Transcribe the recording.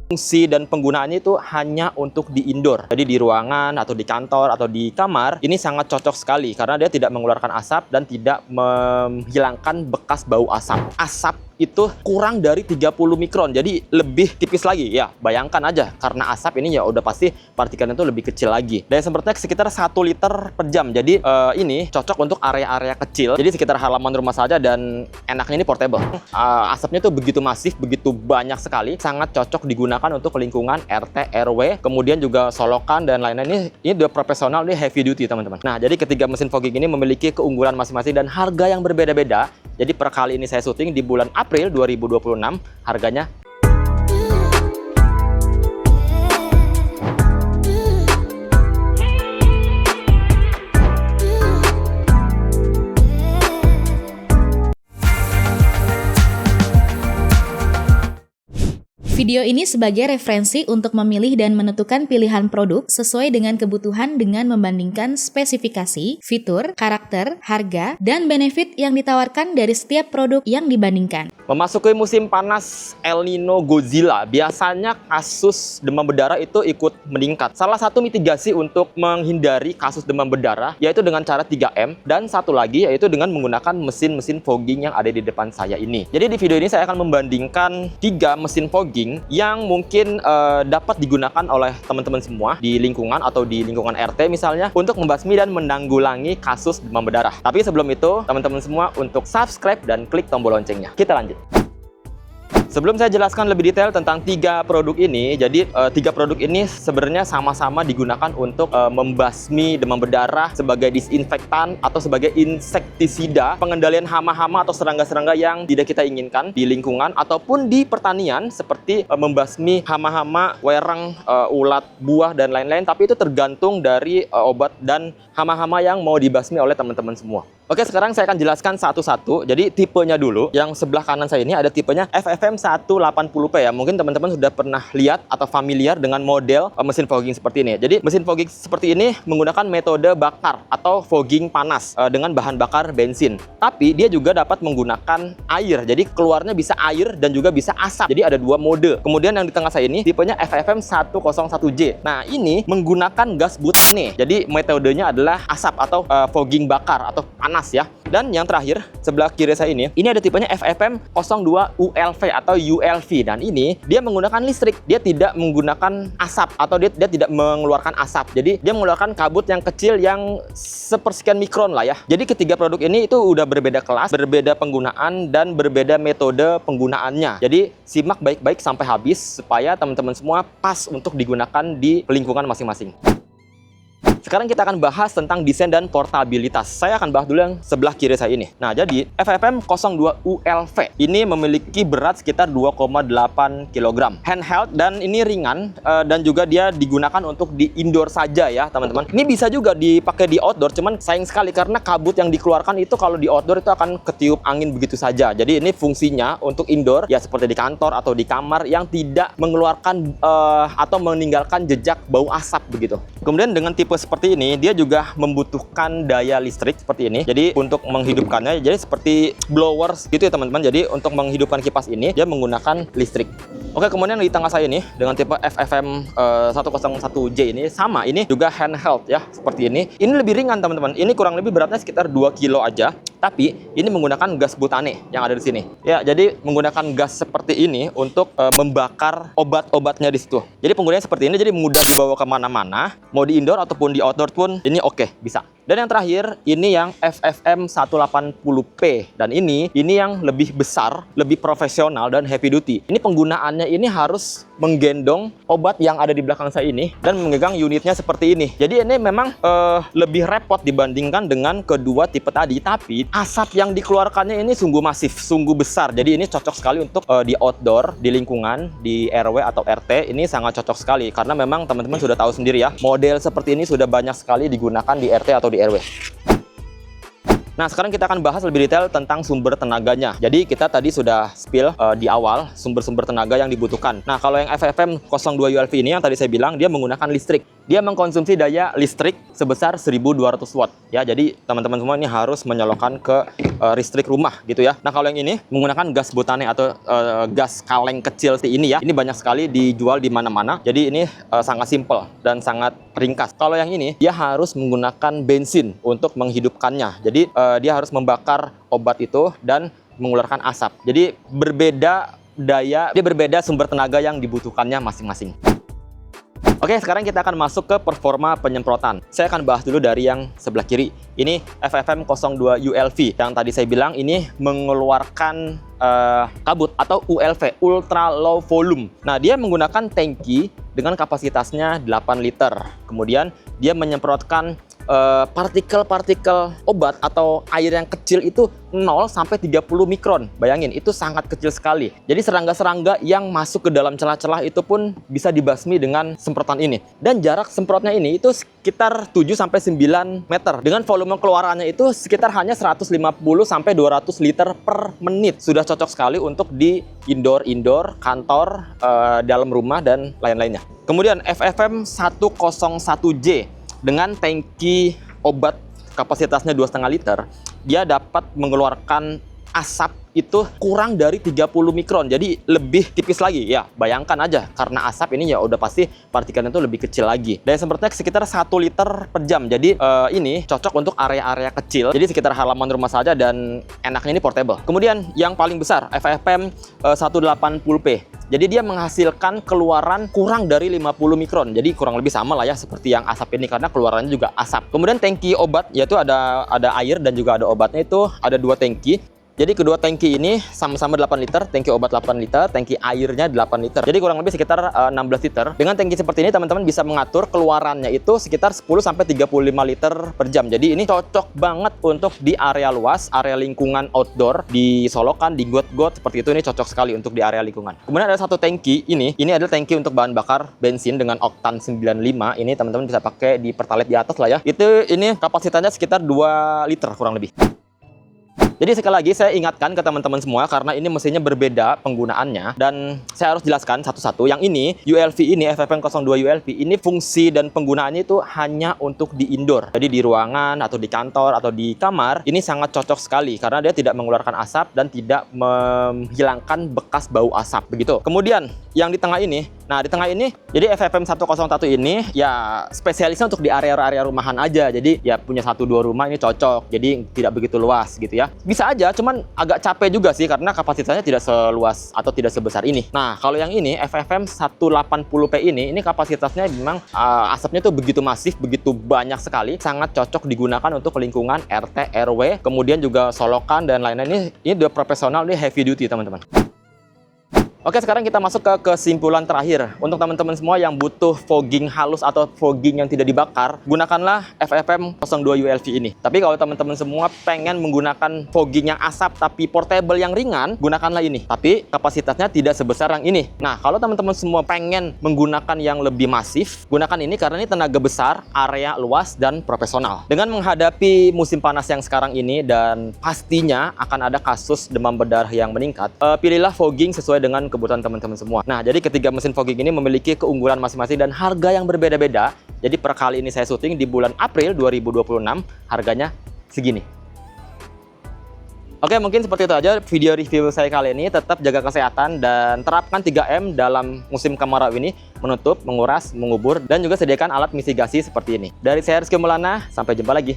Fungsi dan penggunaannya itu hanya untuk di indoor. Jadi di ruangan atau di kantor atau di kamar, ini sangat cocok sekali karena dia tidak mengeluarkan asap dan tidak menghilangkan bekas bau asap. Asap itu kurang dari 30 mikron, jadi lebih tipis lagi ya. Bayangkan aja, karena asap ini ya udah pasti partikelnya itu lebih kecil lagi. Daya semprotnya sekitar 1 liter per jam. Jadi ini cocok untuk area-area kecil, jadi sekitar halaman rumah saja, dan enaknya ini portable. Asapnya tuh begitu masif, begitu banyak sekali, sangat cocok digunakan untuk lingkungan RT, RW, kemudian juga solokan dan lain-lain. Ini udah profesional, ini heavy duty teman-teman. Nah, jadi ketiga mesin fogging ini memiliki keunggulan masing-masing dan harga yang berbeda-beda. Jadi per kali ini saya syuting di bulan April 2026, harganya Video ini sebagai referensi untuk memilih dan menentukan pilihan produk sesuai dengan kebutuhan dengan membandingkan spesifikasi, fitur, karakter, harga, dan benefit yang ditawarkan dari setiap produk yang dibandingkan. Memasuki musim panas El Nino Godzilla, biasanya kasus demam berdarah itu ikut meningkat. Salah satu mitigasi untuk menghindari kasus demam berdarah yaitu dengan cara 3M, dan satu lagi yaitu dengan menggunakan mesin-mesin fogging yang ada di depan saya ini. Jadi di video ini saya akan membandingkan 3 mesin fogging yang mungkin dapat digunakan oleh teman-teman semua di lingkungan atau di lingkungan RT misalnya untuk membasmi dan menanggulangi kasus demam berdarah. Tapi sebelum itu, teman-teman semua untuk subscribe dan klik tombol loncengnya. Kita lanjut. Sebelum saya jelaskan lebih detail tentang 3 produk ini, jadi 3 produk ini sebenarnya sama-sama digunakan untuk membasmi demam berdarah sebagai disinfektan atau sebagai insektisida, pengendalian hama-hama atau serangga-serangga yang tidak kita inginkan di lingkungan ataupun di pertanian, seperti membasmi hama-hama, wereng, ulat, buah, dan lain-lain. Tapi itu tergantung dari obat dan hama-hama yang mau dibasmi oleh teman-teman semua. Oke, sekarang saya akan jelaskan satu-satu. Jadi tipenya dulu, yang sebelah kanan saya ini ada tipenya FFM 180P ya. Mungkin teman-teman sudah pernah lihat atau familiar dengan model mesin fogging seperti ini. Jadi mesin fogging seperti ini menggunakan metode bakar atau fogging panas dengan bahan bakar bensin. Tapi dia juga dapat menggunakan air. Jadi keluarnya bisa air dan juga bisa asap. Jadi ada 2 mode. Kemudian yang di tengah saya ini tipenya FFM 101J. Nah, ini menggunakan gas butane. Jadi metodenya adalah asap atau fogging bakar atau panas ya. Dan yang terakhir sebelah kiri saya ini ada tipenya FFM 02 ULV atau ULV, dan ini dia menggunakan listrik. Dia tidak menggunakan asap atau dia tidak mengeluarkan asap. Jadi dia mengeluarkan kabut yang kecil yang sepersekian mikron lah ya. Jadi ketiga produk ini itu udah berbeda kelas, berbeda penggunaan, dan berbeda metode penggunaannya. Jadi simak baik-baik sampai habis supaya teman-teman semua pas untuk digunakan di lingkungan masing-masing. Sekarang kita akan bahas tentang desain dan portabilitas. Saya akan bahas dulu yang sebelah kiri saya ini. Nah, jadi FFM 02 ULV ini memiliki berat sekitar 2,8 kg. Handheld dan ini ringan, dan juga dia digunakan untuk di indoor saja ya, teman-teman. Ini bisa juga dipakai di outdoor, cuman sayang sekali karena kabut yang dikeluarkan itu kalau di outdoor itu akan ketiup angin begitu saja. Jadi ini fungsinya untuk indoor ya, seperti di kantor atau di kamar yang tidak mengeluarkan atau meninggalkan jejak bau asap begitu. Kemudian dengan tipe seperti ini, dia juga membutuhkan daya listrik seperti ini. Jadi untuk menghidupkannya, jadi seperti blowers gitu ya teman-teman. Jadi untuk menghidupkan kipas ini, dia menggunakan listrik. Oke, kemudian di tengah saya ini dengan tipe FFM 101J ini sama, ini juga handheld ya, seperti ini. Ini lebih ringan teman-teman. Ini kurang lebih beratnya sekitar 2 kilo aja. Tapi ini menggunakan gas butane yang ada di sini. Ya, jadi menggunakan gas seperti ini untuk membakar obat-obatnya di situ. Jadi penggunaannya seperti ini, jadi mudah dibawa kemana-mana. Mau di indoor ataupun di outdoor pun ini oke, bisa. Dan yang terakhir, ini yang FFM 180P. Dan ini yang lebih besar, lebih profesional, dan heavy duty. Ini penggunaannya ini harus menggendong obat yang ada di belakang saya ini dan memegang unitnya seperti ini. Jadi ini memang lebih repot dibandingkan dengan kedua tipe tadi. Tapi asap yang dikeluarkannya ini sungguh masif, sungguh besar. Jadi ini cocok sekali untuk di outdoor, di lingkungan, di RW atau RT. Ini sangat cocok sekali karena memang teman-teman sudah tahu sendiri ya, model seperti ini sudah banyak sekali digunakan di RT atau di RW. Nah, sekarang kita akan bahas lebih detail tentang sumber tenaganya. Jadi kita tadi sudah spill di awal sumber-sumber tenaga yang dibutuhkan. Nah, kalau yang FFM 02 ULV ini yang tadi saya bilang dia menggunakan listrik. dia mengkonsumsi daya listrik sebesar 1200 watt ya. Jadi teman-teman semua ini harus menyalurkan ke listrik rumah gitu ya. Nah, kalau yang ini menggunakan gas butane atau gas kaleng kecil seperti ini ya. Ini banyak sekali dijual di mana-mana. Jadi ini sangat simpel dan sangat ringkas. Kalau yang ini dia harus menggunakan bensin untuk menghidupkannya. Jadi dia harus membakar obat itu dan mengeluarkan asap. Jadi berbeda sumber tenaga yang dibutuhkannya masing-masing. Oke, sekarang kita akan masuk ke performa penyemprotan. Saya akan bahas dulu dari yang sebelah kiri. Ini FFM02 ULV. Yang tadi saya bilang ini mengeluarkan kabut atau ULV, Ultra Low Volume. Nah, dia menggunakan tangki dengan kapasitasnya 8 liter. Kemudian dia menyemprotkan partikel-partikel obat atau air yang kecil itu 0 sampai 30 mikron. Bayangin, itu sangat kecil sekali. Jadi serangga-serangga yang masuk ke dalam celah-celah itu pun bisa dibasmi dengan semprotan ini. Dan jarak semprotnya ini itu sekitar 7 sampai 9 meter. Dengan volume keluarannya itu sekitar hanya 150 sampai 200 liter per menit. Sudah cocok sekali untuk di indoor, kantor, dalam rumah dan lain-lainnya. Kemudian FFM 101J dengan tangki obat kapasitasnya 2,5 liter, dia dapat mengeluarkan asap itu kurang dari 30 mikron, jadi lebih tipis lagi ya. Bayangkan aja, karena asap ini ya udah pasti partikelnya itu lebih kecil lagi. Daya semprotnya sekitar 1 liter per jam, jadi ini cocok untuk area-area kecil, jadi sekitar halaman rumah saja dan enaknya ini portable. Kemudian yang paling besar FFM 180P. Jadi dia menghasilkan keluaran kurang dari 50 mikron. Jadi kurang lebih sama lah ya seperti yang asap ini karena keluarannya juga asap. Kemudian tangki obat yaitu ada air dan juga ada obatnya, itu ada 2 tangki. Jadi kedua tangki ini sama-sama 8 liter, tangki obat 8 liter, tangki airnya 8 liter. Jadi kurang lebih sekitar 16 liter. Dengan tangki seperti ini teman-teman bisa mengatur keluarannya itu sekitar 10 sampai 35 liter per jam. Jadi ini cocok banget untuk di area luas, area lingkungan outdoor, di solokan, di got-got seperti itu, ini cocok sekali untuk di area lingkungan. Kemudian ada satu tangki ini adalah tangki untuk bahan bakar bensin dengan oktan 95. Ini teman-teman bisa pakai di Pertalite di atas lah ya. Ini kapasitasnya sekitar 2 liter kurang lebih. Jadi sekali lagi saya ingatkan ke teman-teman semua karena ini mesinnya berbeda penggunaannya dan saya harus jelaskan satu-satu. Yang ini ULV ini FFM02 ULV ini fungsi dan penggunaannya itu hanya untuk di indoor. Jadi di ruangan atau di kantor atau di kamar ini sangat cocok sekali karena dia tidak mengeluarkan asap dan tidak menghilangkan bekas bau asap begitu. Kemudian yang di tengah ini, nah di tengah ini jadi FFM101 ini ya spesialisnya untuk di area-area rumahan aja. Jadi ya punya 1-2 rumah ini cocok. Jadi tidak begitu luas gitu ya. Bisa aja, cuman agak capek juga sih karena kapasitasnya tidak seluas atau tidak sebesar ini. Nah, kalau yang ini FFM 180P ini kapasitasnya memang asapnya tuh begitu masif, begitu banyak sekali, sangat cocok digunakan untuk lingkungan RT, RW, kemudian juga solokan dan lain-lain. Ini udah profesional, ini heavy duty teman-teman. Oke, sekarang kita masuk ke kesimpulan terakhir. Untuk teman-teman semua yang butuh fogging halus atau fogging yang tidak dibakar, gunakanlah FFM02 ULV ini. Tapi kalau teman-teman semua pengen menggunakan fogging yang asap tapi portable yang ringan, gunakanlah ini. Tapi kapasitasnya tidak sebesar yang ini. Nah, kalau teman-teman semua pengen menggunakan yang lebih masif, gunakan ini karena ini tenaga besar, area luas, dan profesional. Dengan menghadapi musim panas yang sekarang ini dan pastinya akan ada kasus demam berdarah yang meningkat, pilihlah fogging sesuai dengan kebutuhan teman-teman semua. Nah, jadi ketiga mesin fogging ini memiliki keunggulan masing-masing dan harga yang berbeda-beda. Jadi per kali ini saya syuting di bulan April 2026, harganya segini. Oke, mungkin seperti itu aja video review saya kali ini. Tetap jaga kesehatan dan terapkan 3M dalam musim kemarau ini: menutup, menguras, mengubur, dan juga sediakan alat mitigasi seperti ini. Dari saya Rizky Maulana, sampai jumpa lagi.